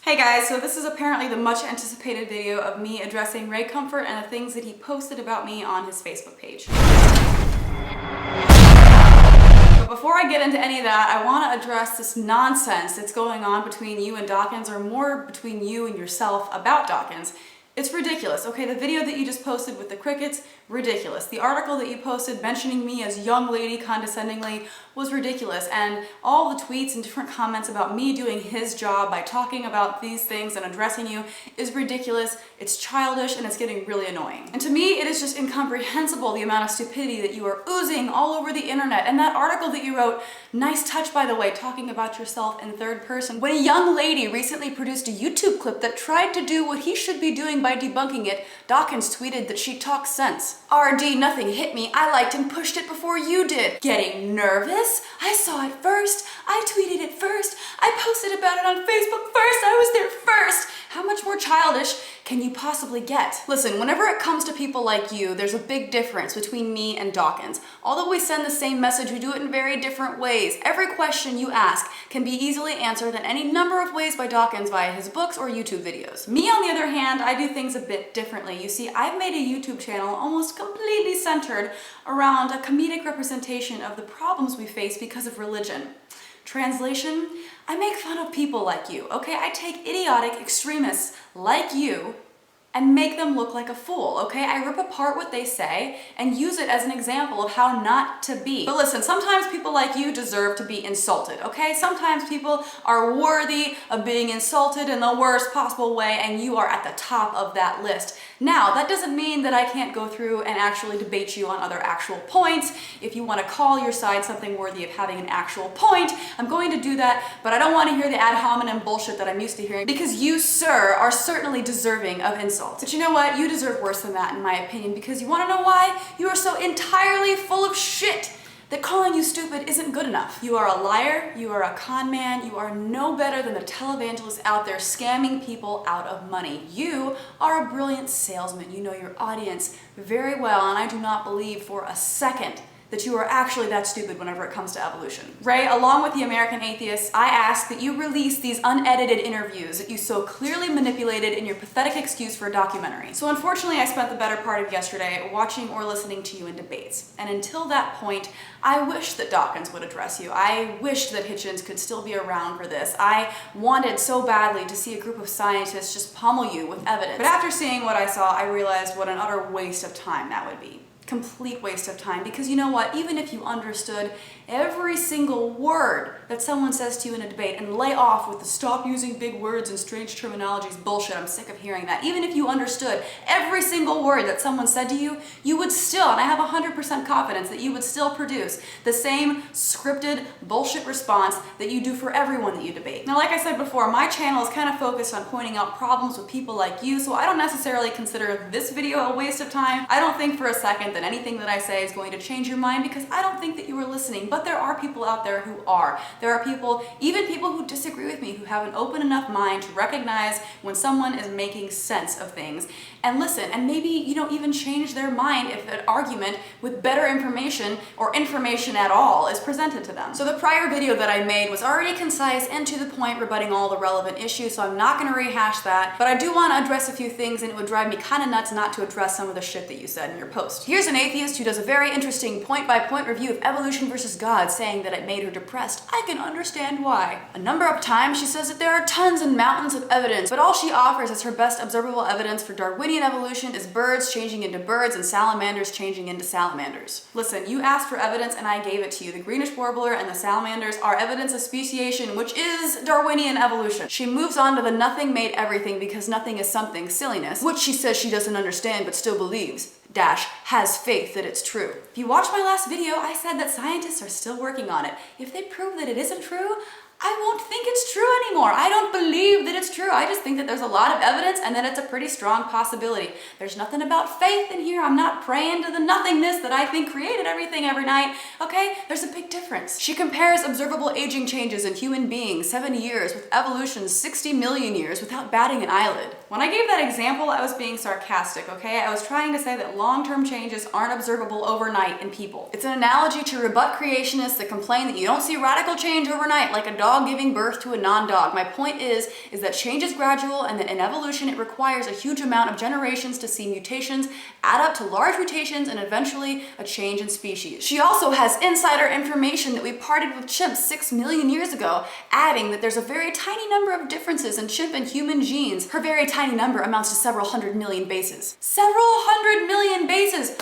Hey guys, so this is apparently the much anticipated video of me addressing Ray Comfort and the things that he posted about me on his Facebook page. But before I get into any of that, I want to address this nonsense that's going on between you and Dawkins, or more between you and yourself about Dawkins. It's ridiculous, okay? The video that you just posted with the crickets, ridiculous. The article that you posted mentioning me as young lady condescendingly was ridiculous. And all the tweets and different comments about me doing his job by talking about these things and addressing you is ridiculous. It's childish and it's getting really annoying. And to me, it is just incomprehensible the amount of stupidity that you are oozing all over the internet. And that article that you wrote, nice touch by the way, talking about yourself in third person. When a young lady recently produced a YouTube clip that tried to do what he should be doing by debunking it, Dawkins tweeted that she talks sense. RD, nothing hit me. I liked and pushed it before you did. Getting nervous? I saw it first. I tweeted it first. I posted about it on Facebook first. I was there first. How much more childish can you possibly get? Listen, whenever it comes to people like you, there's a big difference between me and Dawkins. Although we send the same message, we do it in very different ways. Every question you ask can be easily answered in any number of ways by Dawkins via his books or YouTube videos. Me, on the other hand, I do things a bit differently. You see, I've made a YouTube channel almost completely centered around a comedic representation of the problems we face because of religion. Translation, I make fun of people like you, okay? I take idiotic extremists like you and make them look like a fool, okay? I rip apart what they say and use it as an example of how not to be. But listen, sometimes people like you deserve to be insulted, okay? Sometimes people are worthy of being insulted in the worst possible way, and you are at the top of that list. Now, that doesn't mean that I can't go through and actually debate you on other actual points. If you want to call your side something worthy of having an actual point, I'm going to do that, but I don't want to hear the ad hominem bullshit that I'm used to hearing, because you, sir, are certainly deserving of insult. But you know what? You deserve worse than that, in my opinion, because you want to know why? You are so entirely full of shit that calling you stupid isn't good enough. You are a liar, you are a con man, you are no better than the televangelists out there scamming people out of money. You are a brilliant salesman. You know your audience very well, and I do not believe for a second that you are actually that stupid whenever it comes to evolution. Ray, along with the American atheists, I ask that you release these unedited interviews that you so clearly manipulated in your pathetic excuse for a documentary. So unfortunately, I spent the better part of yesterday watching or listening to you in debates. And until that point, I wish that Dawkins would address you. I wished that Hitchens could still be around for this. I wanted so badly to see a group of scientists just pummel you with evidence. But after seeing what I saw, I realized what an utter waste of time that would be. Complete waste of time, because you know what, even if you understood every single word that someone says to you in a debate, and lay off with the stop using big words and strange terminologies bullshit, I'm sick of hearing that. Even if you understood every single word that someone said to you, you would still, and I have 100% confidence that you would still produce the same scripted bullshit response that you do for everyone that you debate. Now, like I said before, my channel is kind of focused on pointing out problems with people like you, so I don't necessarily consider this video a waste of time. I don't think for a second that anything that I say is going to change your mind, because I don't think that you are listening. But there are people out there who are. There are people, even people who disagree with me, who have an open enough mind to recognize when someone is making sense of things and listen, and maybe, you know, even change their mind if an argument with better information or information at all is presented to them. So the prior video that I made was already concise and to the point, rebutting all the relevant issues, so I'm not going to rehash that, but I do want to address a few things, and it would drive me kind of nuts not to address some of the shit that you said in your post. Here's an atheist who does a very interesting point-by-point review of evolution versus God, saying that it made her depressed. I can understand why. A number of times she says that there are tons and mountains of evidence, but all she offers as her best observable evidence for Darwinian evolution is birds changing into birds and salamanders changing into salamanders. Listen, you asked for evidence and I gave it to you. The greenish warbler and the salamanders are evidence of speciation, which is Darwinian evolution. She moves on to the nothing made everything because nothing is something silliness, which she says she doesn't understand but still believes. Has faith that it's true. If you watched my last video, I said that scientists are still working on it. If they prove that it isn't true, I won't think it's true anymore. I don't believe that it's true. I just think that there's a lot of evidence and that it's a pretty strong possibility. There's nothing about faith in here. I'm not praying to the nothingness that I think created everything every night. Okay? There's a big difference. She compares observable aging changes in human beings 70 years with evolution's 60 million years without batting an eyelid. When I gave that example, I was being sarcastic, okay? I was trying to say that long-term changes aren't observable overnight in people. It's an analogy to rebut creationists that complain that you don't see radical change overnight like a dog dog giving birth to a non-dog. My point is that change is gradual and that in evolution it requires a huge amount of generations to see mutations add up to large mutations and eventually a change in species. She also has insider information that we parted with chimps 6 million years ago, adding that there's a very tiny number of differences in chimp and human genes. Her very tiny number amounts to several 100 million bases. Several 100 million bases!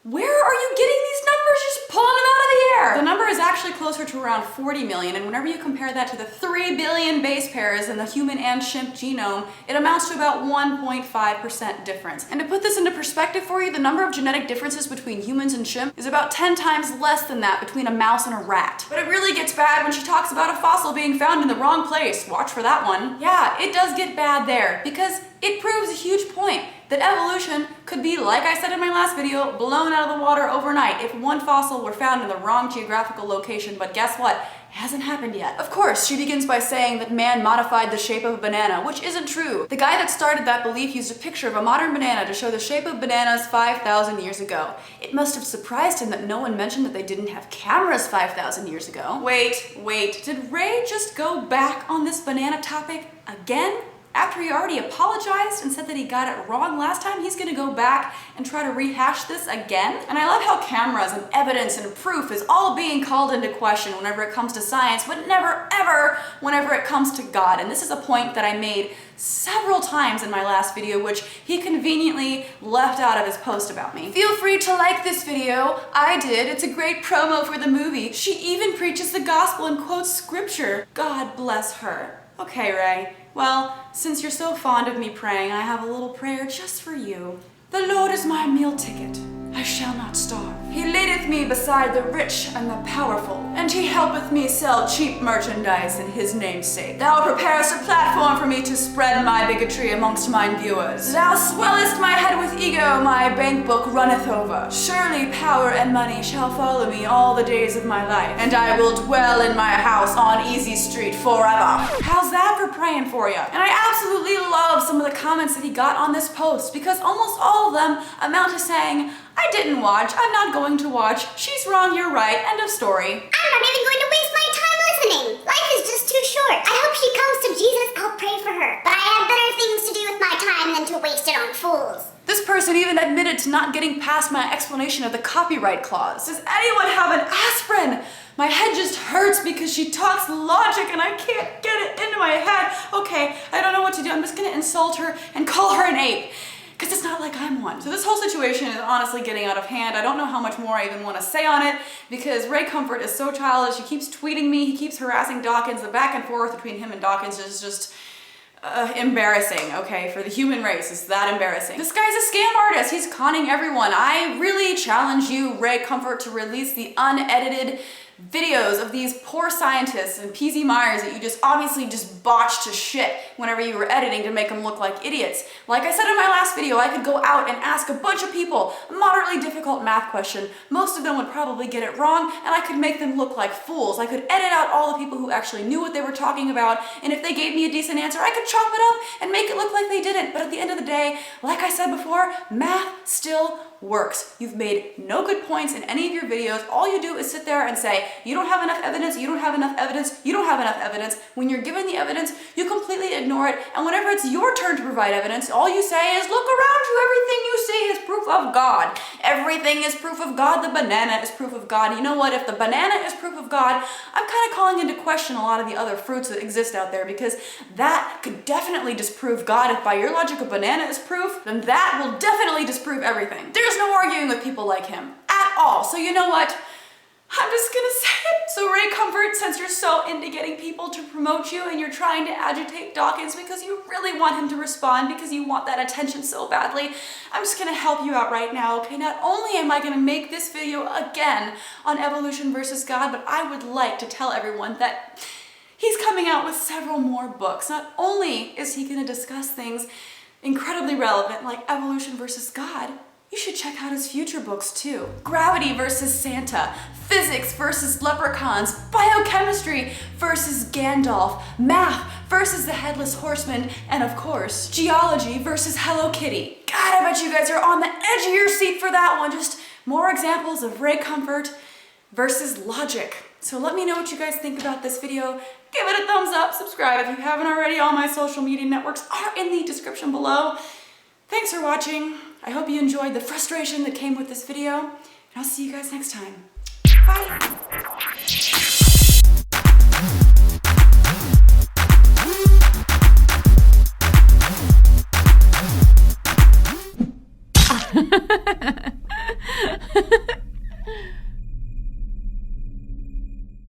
Where are you getting these numbers? Just pulling them out of the air! The number is actually closer to around 40 million, and whenever you compare that to the 3 billion base pairs in the human and chimp genome, it amounts to about 1.5% difference. And to put this into perspective for you, the number of genetic differences between humans and chimp is about 10 times less than that between a mouse and a rat. But it really gets bad when she talks about a fossil being found in the wrong place. Watch for that one. Yeah, it does get bad there, because it proves a huge point that evolution could be, like I said in my last video, blown out of the water overnight if one fossil were found in the wrong geographical location. But guess what? It hasn't happened yet. Of course, she begins by saying that man modified the shape of a banana, which isn't true. The guy that started that belief used a picture of a modern banana to show the shape of bananas 5,000 years ago. It must have surprised him that no one mentioned that they didn't have cameras 5,000 years ago. Wait, did Ray just go back on this banana topic again? After he already apologized and said that he got it wrong last time, he's gonna go back and try to rehash this again? And I love how cameras and evidence and proof is all being called into question whenever it comes to science, but never ever whenever it comes to God. And this is a point that I made several times in my last video, which he conveniently left out of his post about me. Feel free to like this video. I did. It's a great promo for the movie. She even preaches the gospel and quotes scripture. God bless her. Okay, Ray. Well, since you're so fond of me praying, I have a little prayer just for you. The Lord is my meal ticket. I shall not starve. He leadeth me beside the rich and the powerful, and he helpeth me sell cheap merchandise in his name's sake. Thou preparest a platform for me to spread my bigotry amongst mine viewers. Thou swellest my head with ego, my bank book runneth over. Surely power and money shall follow me all the days of my life, and I will dwell in my house on Easy Street forever. How's that for praying for you? And I absolutely love some of the comments that he got on this post, because almost all of them amount to saying, I didn't watch, I'm not going to watch, she's wrong, you're right, end of story. I'm not even going to waste my time listening. Life is just too short. I hope she comes to Jesus, I'll pray for her. But I have better things to do with my time than to waste it on fools. This person even admitted to not getting past my explanation of the copyright clause. Does anyone have an aspirin? My head just hurts because she talks logic and I can't get it into my head. Okay, I don't know what to do. I'm just gonna insult her and call her an ape, because it's not like I'm one. So this whole situation is honestly getting out of hand. I don't know how much more I even want to say on it, because Ray Comfort is so childish. He keeps tweeting me, he keeps harassing Dawkins. The back and forth between him and Dawkins is just embarrassing, okay? For the human race, it's that embarrassing. This guy's a scam artist. He's conning everyone. I really challenge you, Ray Comfort, to release the unedited videos of these poor scientists and PZ Myers that you just obviously just botched to shit whenever you were editing to make them look like idiots. Like I said in my last video, I could go out and ask a bunch of people a moderately difficult math question. Most of them would probably get it wrong, and I could make them look like fools. I could edit out all the people who actually knew what they were talking about, and if they gave me a decent answer, I could chop it up and make it look like they didn't. But at the end of the day, like I said before, math still works. You've made no good points in any of your videos. All you do is sit there and say, you don't have enough evidence, you don't have enough evidence, you don't have enough evidence. When you're given the evidence, you completely ignore it, and whenever it's your turn to provide evidence, all you say is, look around you, everything you see is proof of God. Everything is proof of God. The banana is proof of God. You know what? If the banana is proof of God, I'm kind of calling into question a lot of the other fruits that exist out there, because that could definitely disprove God. If by your logic a banana is proof, then that will definitely disprove everything. There's no arguing with people like him at all. So you know what? I'm just gonna say it. So Ray Comfort, since you're so into getting people to promote you and you're trying to agitate Dawkins because you really want him to respond, because you want that attention so badly, I'm just gonna help you out right now, okay? Not only am I gonna make this video again on evolution versus God, but I would like to tell everyone that he's coming out with several more books. Not only is he gonna discuss things incredibly relevant like evolution versus God, you should check out his future books too. Gravity versus Santa, physics versus leprechauns, biochemistry versus Gandalf, math versus the Headless Horseman, and of course, geology versus Hello Kitty. God, I bet you guys are on the edge of your seat for that one. Just more examples of Ray Comfort versus logic. So let me know what you guys think about this video. Give it a thumbs up, subscribe if you haven't already. All my social media networks are in the description below. Thanks for watching. I hope you enjoyed the frustration that came with this video, and I'll see you guys next time. Bye.